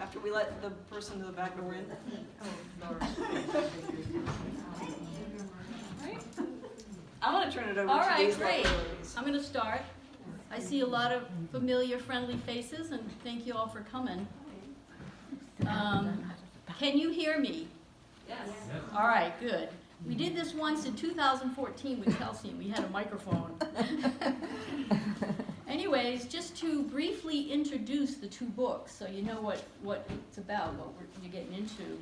after we let the person in the back go in. Right? I'm going to turn it over All to right, these great. lovely ladies. I'm going to start. I see a lot of familiar, friendly faces, and thank you all for coming. Can you hear me? Yes. All right, good. We did this once in 2014 with Chelsea, and we had a microphone. Anyways, just to briefly introduce the two books, so you know what it's about, what you're getting into.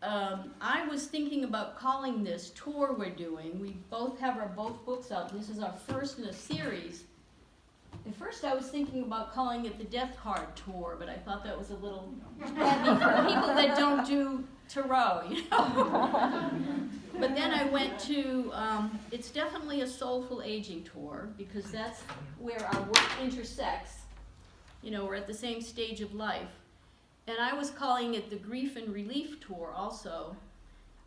I was thinking about calling this tour we're doing. We both have our both books out. This is our first in a series. At first I was thinking about calling it the Death Card Tour, but I thought that was a little heavy for people that don't do tarot, you know. But then I went to, it's definitely a soulful aging tour, because that's where our work intersects. You know, we're at the same stage of life. And I was calling it the Grief and Relief Tour also,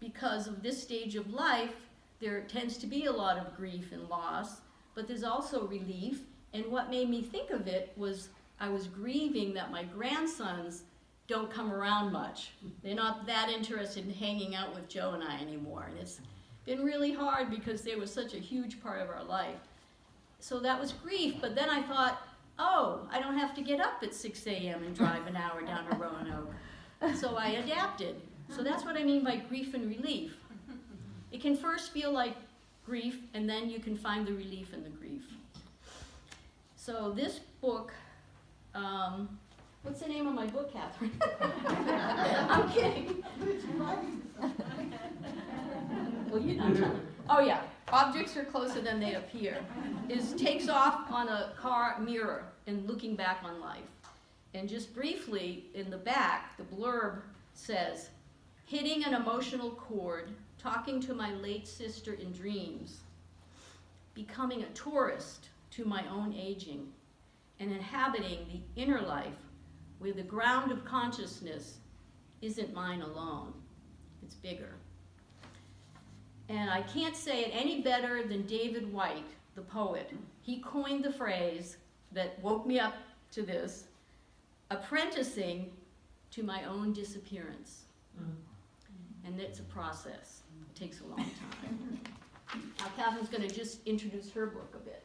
because of this stage of life, there tends to be a lot of grief and loss, but there's also relief. And what made me think of it was I was grieving that my grandsons don't come around much. They're not that interested in hanging out with Joe and I anymore. And it's been really hard because they were such a huge part of our life. So that was grief, but then I thought, oh, I don't have to get up at 6 a.m. and drive an hour down to Roanoke. So I adapted. So that's what I mean by grief and relief. It can first feel like grief, and then you can find the relief in the grief. So this book, what's the name of my book, Catherine? I'm kidding. Well, you're not telling. Oh yeah, Objects Are Closer Than They Appear. Takes off on a car mirror and looking back on life. And just briefly, in the back, the blurb says, hitting an emotional chord, talking to my late sister in dreams, becoming a tourist to my own aging, and inhabiting the inner life where the ground of consciousness isn't mine alone. It's bigger. And I can't say it any better than David White, the poet. He coined the phrase that woke me up to this, apprenticing to my own disappearance. And it's a process. It takes a long time. Now Catherine's going to just introduce her book a bit.